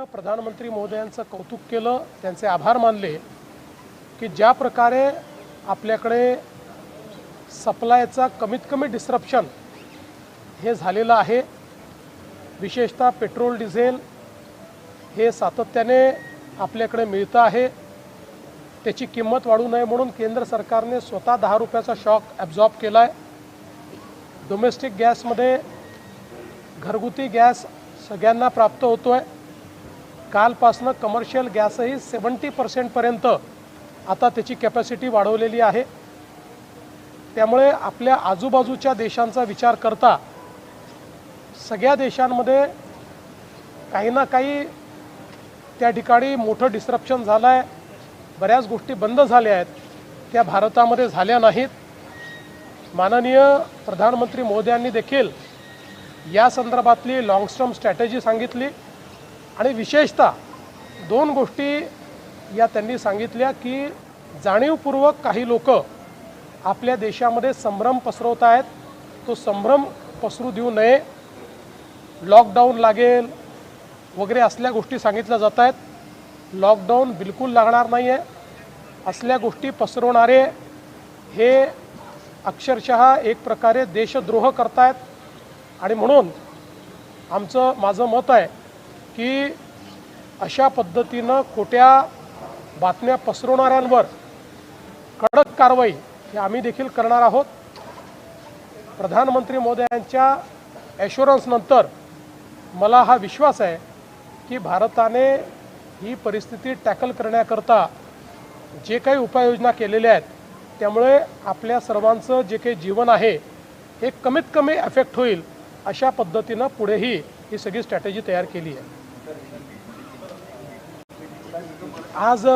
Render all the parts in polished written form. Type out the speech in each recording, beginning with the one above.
प्रधानमंत्री महोदयांचं कौतुक केलं, त्यांचे आभार मानले की ज्या प्रकारे आपल्याकडे सप्लायचा कमीत कमी डिस्रप्शन हे झालेलं आहे, विशेषतः पेट्रोल डिझेल हे सातत्याने आपल्याकडे मिळतं आहे, त्याची किंमत वाढू नये म्हणून केंद्र सरकारने स्वतः 10 रुपयाचा शॉक ॲब्झॉर्ब केला आहे। डोमेस्टिक गॅसमध्ये घरगुती गॅस सगळ्यांना प्राप्त होतो आहे। कालपासनं कमर्शियल गॅसही 70% पर्यंत आता त्याची कॅपॅसिटी वाढवलेली आहे। त्यामुळे आपल्या आजूबाजूच्या देशांचा विचार करता सगळ्या देशांमध्ये काही ना काही त्या ठिकाणी मोठं डिस्रप्शन झालं आहे, बऱ्याच गोष्टी बंद झाल्या आहेत, त्या भारतामध्ये झाल्या नाहीत। माननीय प्रधानमंत्री महोदयांनी देखील या संदर्भातली लॉंग टर्म स्ट्रॅटेजी सांगितली आणि विशेषतः 2 गोष्टी या त्यांनी सांगितल्या की जाणीवपूर्वक काही लोक आपल्या देशामध्ये संभ्रम पसरवत आहेत, तो संभ्रम पसरू देऊ नये, लॉकडाऊन लागेल वगैरे असल्या गोष्टी सांगितल्या जात आहेत। लॉकडाऊन बिलकुल लागणार नाही आहे, असल्या गोष्टी पसरवणारे हे अक्षरशः एक प्रकारे देशद्रोह करतायत आणि म्हणून माझं मत आहे की अशा पद्धतीनं खोट्या बातम्या पसरवणाऱ्यांवर कडक कारवाई हे आम्ही देखील करणार आहोत। प्रधानमंत्री महोदयांच्या ॲश्युरन्सनंतर मला हा विश्वास आहे की भारताने ही परिस्थिती टॅकल करण्याकरता जे काही उपाययोजना केलेल्या आहेत त्यामुळे आपल्या सर्वांचं जे काही जीवन आहे हे कमीत कमी अफेक्ट होईल अशा पद्धतीनं पुढेही ही सगळी स्ट्रॅटेजी तयार केली आहे। आज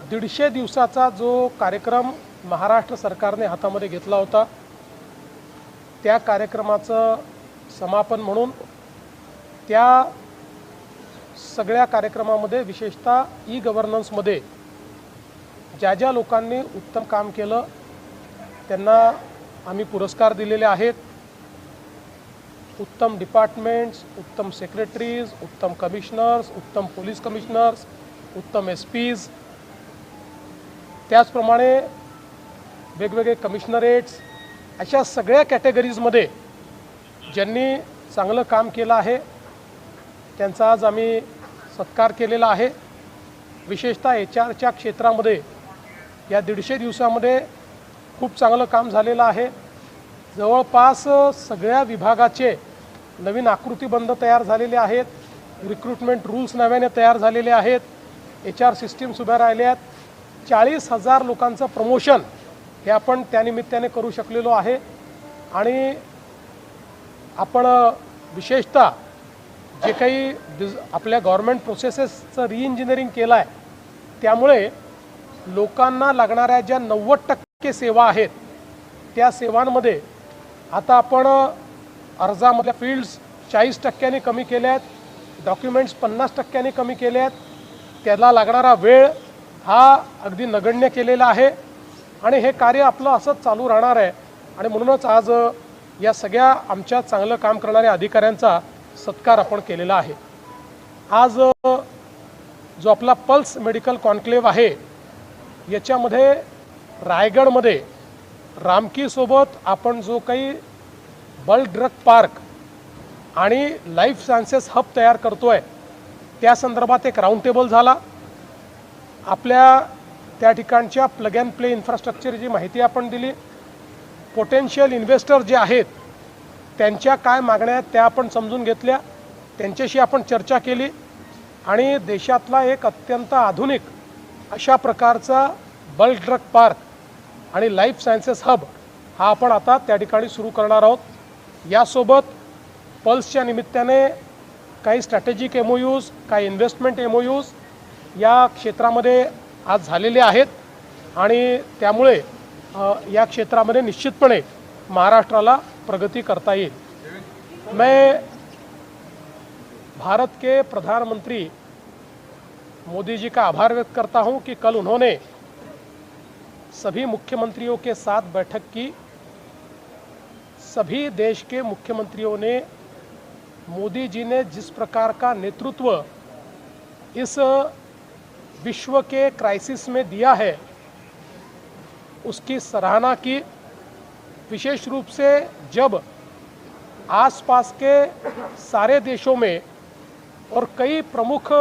150 दिवसाचा जो कार्यक्रम महाराष्ट्र सरकारने हातामध्ये घेतला होता त्या कार्यक्रमाचं समापन म्हणून त्या सगळ्या कार्यक्रमामध्ये विशेषतः ई-गव्हर्नन्समध्ये ज्या ज्या लोकांनी उत्तम काम केलं त्यांना आम्ही पुरस्कार दिलेले आहेत। उत्तम डिपार्टमेंट्स, उत्तम सेक्रेटरीज, उत्तम कमिशनर्स, उत्तम पोलीस कमिशनर्स, उत्तम एसपीज, त्याचप्रमाणे वेगवेगळे कमिशनरेट्स, अशा सगळ्या कॅटेगरीजमध्ये ज्यांनी चांगलं काम केलं आहे त्यांचा आज आम्ही सत्कार केलेला आहे। विशेषतः HR च्या क्षेत्रामध्ये या 150 दिवसामध्ये खूप चांगलं काम झालेलं आहे। जवळपास सगळ्या विभागाचे नवीन आकृतीबंध तयार झालेले आहेत, रिक्रुटमेंट रूल्स नव्याने तयार झालेले आहेत, HR सिस्टीम्स उभ्या राहिल्या आहेत, 40,000 लोकांचं प्रमोशन हे आपण त्यानिमित्ताने करू शकलेलो आहे आणि आपण विशेषतः जे काही आपल्या गव्हर्नमेंट प्रोसेसेसचं रिइंजिनिअरिंग केलं आहे त्यामुळे लोकांना लागणाऱ्या ज्या 90% सेवा आहेत त्या सेवांमध्ये आता आपण अर्जामधल्या फील्ड्स 40% कमी केल्या आहेत, डॉक्युमेंट्स 50% कमी केले आहेत, त्याला लागणारा वेळ हा अगदी नगण्य केलेला आहे आणि हे कार्य आपलं असंच चालू राहणार आहे आणि म्हणूनच आज या सगळ्या आमच्या चांगलं काम करणाऱ्या अधिकाऱ्यांचा सत्कार आपण केलेला आहे। आज जो आपला पल्स मेडिकल कॉन्क्लेव्ह आहे याच्यामध्ये रायगडमध्ये रामकीसोबत आपण जो काही बल्क ड्रग पार्क आणि लाईफ सायन्सेस हब तयार करतोय त्या संदर्भात एक राऊंड टेबल झाला। आपल्या त्या ठिकाणच्या प्लग अँड प्ले इन्फ्रास्ट्रक्चरची माहिती आपण दिली, पोटेन्शियल इन्व्हेस्टर जे आहेत त्यांच्या काय मागण्या आहेत त्या आपण समजून घेतल्या, त्यांच्याशी आपण चर्चा केली आणि देशातला एक अत्यंत आधुनिक अशा प्रकारचा बल्क ड्रग पार्क आणि लाईफ सायन्सेस हब हा आपण आता त्या ठिकाणी सुरू करणार आहोत। यासोबत पल्सच्या निमित्ताने काही स्ट्रॅटेजिक MOUs, काही इन्व्हेस्टमेंट MOUs या क्षेत्रामध्ये आज झालेले आहेत आणि त्यामुळे या क्षेत्रामध्ये निश्चितपणे महाराष्ट्राला प्रगति करता येईल। मैं भारत के प्रधानमंत्री मोदी जी का आभार व्यक्त करता हूं कि कल उन्होंने सभी मुख्यमंत्रियों के साथ बैठक की। सभी देश के मुख्यमंत्रियों ने मोदी जी ने जिस प्रकार का नेतृत्व इस विश्व के क्राइसिस में दिया है उसकी सराहना की। विशेष रूप से जब आसपास के सारे देशों में और कई प्रमुख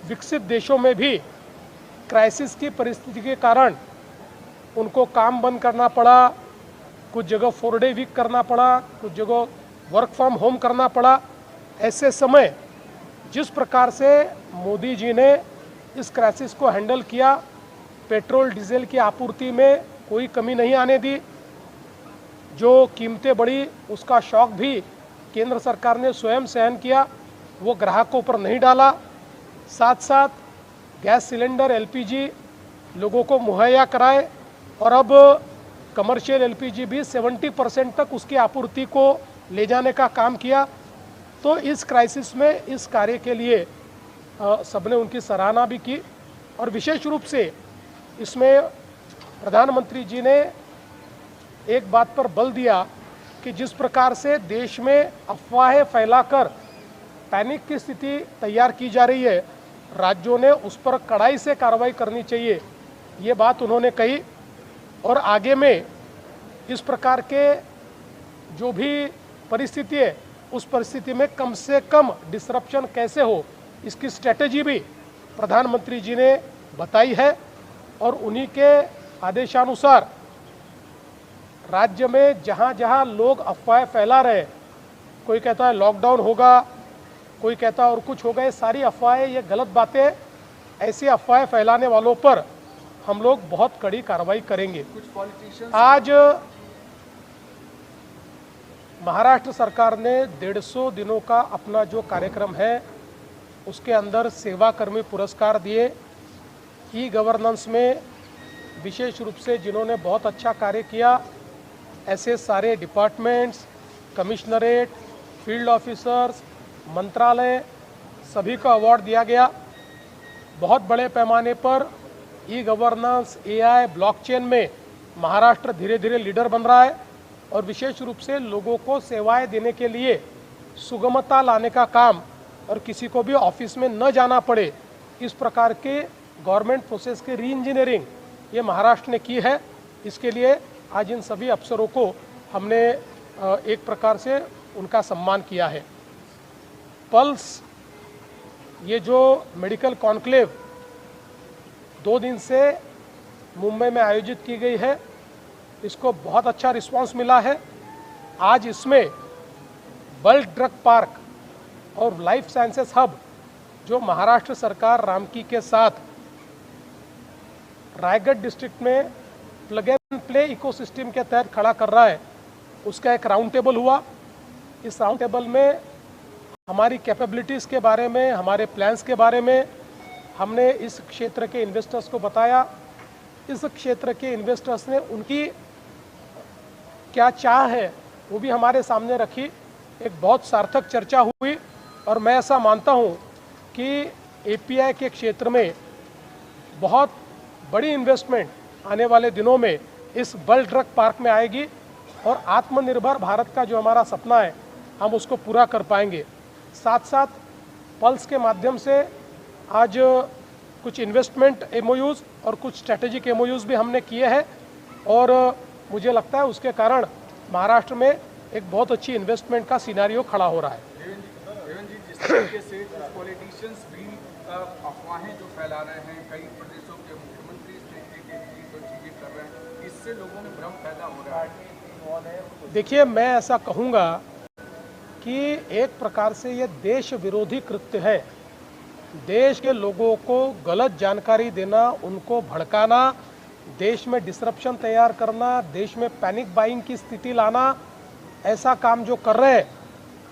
विकसित देशों में भी क्राइसिस की परिस्थिति के कारण उनको काम बंद करना पड़ा, कुछ जगह 4 डे वीक करना पड़ा, कुछ जगह वर्क फ्रॉम होम करना पड़ा। ऐसे समय जिस प्रकार से मोदी जी ने इस क्राइसिस को हैंडल किया, पेट्रोल डीजल की आपूर्ति में कोई कमी नहीं आने दी, जो कीमतें बढ़ी उसका शॉक भी केंद्र सरकार ने स्वयं सहन किया, वो ग्राहकों पर नहीं डाला। साथ साथ गैस सिलेंडर एलपीजी लोगों को मुहैया कराए और अब कमर्शियल एलपीजी भी 70% तक उसकी आपूर्ति को ले जाने का काम किया। तो इस क्राइसिस में इस कार्य के लिए सबने उनकी सराहना भी की और विशेष रूप से इसमें प्रधानमंत्री जी ने एक बात पर बल दिया कि जिस प्रकार से देश में अफवाहें फैलाकर पैनिक की स्थिति तैयार की जा रही है, राज्यों ने उस पर कड़ाई से कार्रवाई करनी चाहिए, ये बात उन्होंने कही। और आगे में इस प्रकार के जो भी परिस्थिति है उस परिस्थिति में कम से कम डिसरप्शन कैसे हो, इसकी स्ट्रेटेजी भी प्रधानमंत्री जी ने बताई है और उन्हीं के आदेशानुसार राज्य में जहाँ जहाँ लोग अफवाहें फैला रहे, कोई कहता है लॉकडाउन होगा, कोई कहता है और कुछ होगा, ये सारी अफवाहें, ये गलत बातें, ऐसी अफवाहें फैलाने वालों पर हम लोग बहुत कड़ी कार्रवाई करेंगे। आज महाराष्ट्र सरकार ने 150 दिनों का अपना जो कार्यक्रम है उसके अंदर सेवा कर्मी पुरस्कार दिए। ई गवर्नेंस में विशेष रूप से जिन्होंने बहुत अच्छा कार्य किया, ऐसे सारे डिपार्टमेंट्स, कमिश्नरेट, फील्ड ऑफिसर्स, मंत्रालय, सभी को अवार्ड दिया गया। बहुत बड़े पैमाने पर ई गवर्नेंस, एआई, ब्लॉकचेन में महाराष्ट्र धीरे धीरे लीडर बन रहा है और विशेष रूप से लोगों को सेवाएं देने के लिए सुगमता लाने का काम और किसी को भी ऑफिस में न जाना पड़े, इस प्रकार के गवर्नमेंट प्रोसेस की री इंजीनियरिंग ये महाराष्ट्र ने की है। इसके लिए आज इन सभी अफसरों को हमने एक प्रकार से उनका सम्मान किया है। पल्स ये जो मेडिकल कॉन्क्लेव 2 दिन से मुंबई में आयोजित की गई है, इसको बहुत अच्छा रिस्पांस मिला है। आज इसमें बल्क ड्रग पार्क और लाइफ साइंसेस हब जो महाराष्ट्र सरकार रामकी के साथ रायगढ़ डिस्ट्रिक्ट में प्लग एंड प्ले इकोसिस्टम के तहत खड़ा कर रहा है, उसका एक राउंड टेबल हुआ। इस राउंड टेबल में हमारी कैपेबिलिटीज़ के बारे में, हमारे प्लान्स के बारे में हमने इस क्षेत्र के इन्वेस्टर्स को बताया। इस क्षेत्र के इन्वेस्टर्स ने उनकी क्या चाह है वो भी हमारे सामने रखी। एक बहुत सार्थक चर्चा हुई और मैं ऐसा मानता हूँ कि एपीआई के क्षेत्र में बहुत बड़ी इन्वेस्टमेंट आने वाले दिनों में इस बल्क ड्रग पार्क में आएगी और आत्मनिर्भर भारत का जो हमारा सपना है हम उसको पूरा कर पाएंगे। साथ साथ पल्स के माध्यम से आज कुछ इन्वेस्टमेंट एमओयूज़ और कुछ स्ट्रैटेजिक एमओयूज़ भी हमने किए हैं और मुझे लगता है उसके कारण महाराष्ट्र में एक बहुत अच्छी इन्वेस्टमेंट का सिनेरियो खड़ा हो रहा है। देवेंद्र जी, जिस तरीके से पॉलिटिशियंस भी अफवाहें जो फैला रहे हैं, कई प्रदेशों के मुख्यमंत्री इस तरीके की जो चीज़ें कर रहे हैं, इससे लोगों में भ्रम पैदा हो रहा है। देखिए, मैं ऐसा कहूँगा कि एक प्रकार से ये देश विरोधी कृत्य है। देश के लोगों को गलत जानकारी देना, उनको भड़काना, देश में डिसरप्शन तैयार करना, देश में पैनिक बाइंग की स्थिति लाना, ऐसा काम जो कर रहे हैं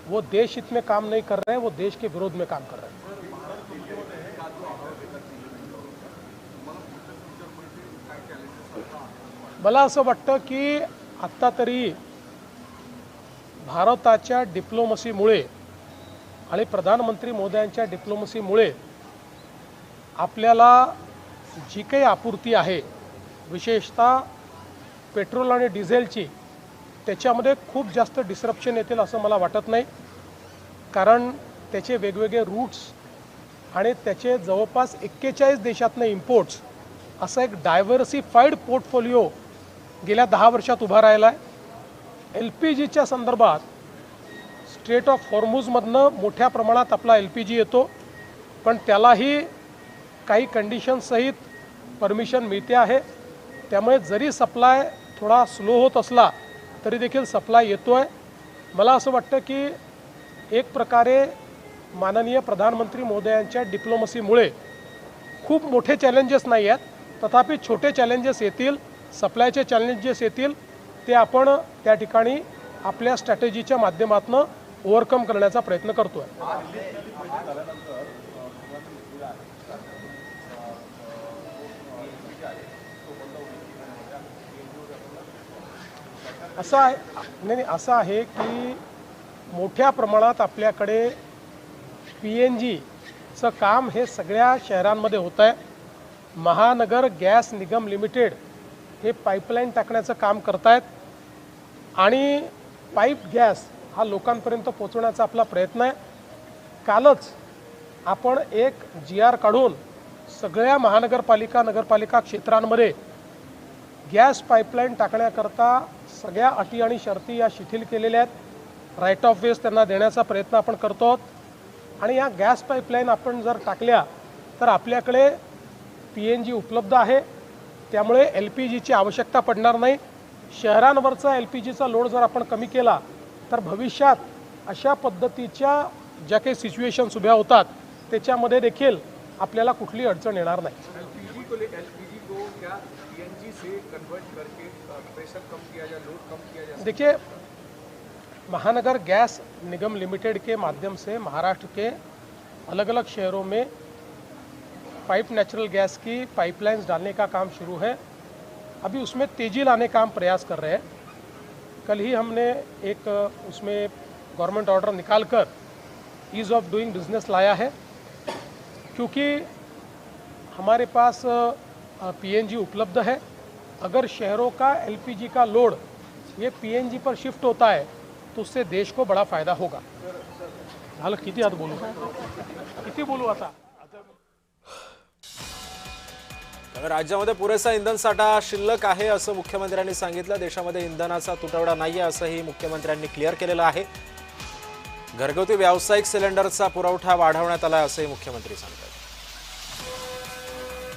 वो देश हित में काम नहीं कर रहे हैं, वो देश के विरोध में काम कर रहे हैं। मला असं वाटतं की आत्ता तरी भारताच्या डिप्लोमसीमुळे आणि प्रधानमंत्री मोदयांच्या डिप्लोमसीमुळे आपल्याला जी काही आपूर्ती आहे, विशेषतः पेट्रोल आणि डिझेलची, त्याच्यामध्ये खूप जास्त डिसरप्शन येतील असं मला वाटत नाही। कारण त्याचे वेगवेगळे रूट्स आणि त्याचे जवळपास 41 देशातनं इम्पोर्ट्स असं एक डायव्हर्सिफाईड पोर्टफोलिओ गेल्या 10 वर्षात उभा राहिला आहे। LPGच्या संदर्भात स्ट्रेट ऑफ हॉर्मुझमधनं मोठ्या प्रमाणात आपला LPG येतो, पण त्यालाही काही कंडिशन्ससहित परमिशन मिळते आहे। त्यामुळे जरी सप्लाय थोडा स्लो होत असला तरी देखील सप्लाय येतो आहे। मला असं वाटतं की एक प्रकारे माननीय प्रधानमंत्री महोदयांच्या डिप्लोमसीमुळे खूप मोठे चॅलेंजेस नाही आहेत, तथापि छोटे चॅलेंजेस येतील, सप्लायचे चॅलेंजेस येतील, ते आपण त्या ठिकाणी आपल्या स्ट्रॅटेजीच्या माध्यमातून ओव्हरकम करण्याचा प्रयत्न करतो आहे। असं आहे की मोठ्या प्रमाणात आपल्याकडे PNGचं काम हे सगळ्या शहरांमध्ये होतं आहे। महानगर गॅस निगम लिमिटेड हे पाईपलाईन टाकण्याचं काम करतायत आणि पाईप गॅस हा लोकांपर्यंत पोहोचवण्याचा आपला प्रयत्न आहे। कालच आपण एक GR काढून सगळ्या महानगरपालिका नगरपालिका क्षेत्रांमध्ये गॅस पाईपलाईन टाकण्याकरता सगळ्या अटी आणि शर्ती या शिथिल केलेल्या आहेत। राईट ऑफ वेज त्यांना देण्याचा प्रयत्न आपण करतो आहोत आणि या गॅस पाईपलाईन आपण जर टाकल्या तर आपल्याकडे PNG उपलब्ध आहे, त्यामुळे LPGची आवश्यकता पडणार नाही। शहरांवरचा LPGचा लोड जर आपण कमी केला तर भविष्यात अशा पद्धतीच्या ज्या काही सिच्युएशन्स उभ्या होतात त्याच्यामध्ये देखील आपल्याला कुठली अडचण येणार नाही। LPG को क्या PNG से कन्वर्ट करके प्रेशर कम किया जाए, लोड कम किया जाए? देखिए, महानगर गैस निगम लिमिटेड के माध्यम से महाराष्ट्र के अलग अलग शहरों में पाइप नेचुरल गैस की पाइपलाइंस डालने का काम शुरू है। अभी उसमें तेज़ी लाने का हम प्रयास कर रहे हैं। कल ही हमने एक उसमें गवर्नमेंट ऑर्डर निकालकर ईज़ ऑफ डूइंग बिजनेस लाया है, क्योंकि हमारे पास PNG उपलब्ध है। अगर शहरों का LPG का लोड ये PNG पर शिफ्ट होता है तो उससे देश को बड़ा फ़ायदा होगा। झालं किती बोलू आता? राज्यामध्ये पुरेसा इंधन साठा शिल्लक आहे असं मुख्यमंत्र्यांनी सांगितलं। देशामध्ये इंधनाचा तुटवडा नाहीये असंही मुख्यमंत्र्यांनी क्लिअर केलेलं आहे। घरगुती व्यावसायिक सिलेंडरचा पुरवठा वाढवण्यात आला असंही मुख्यमंत्री सांगतात।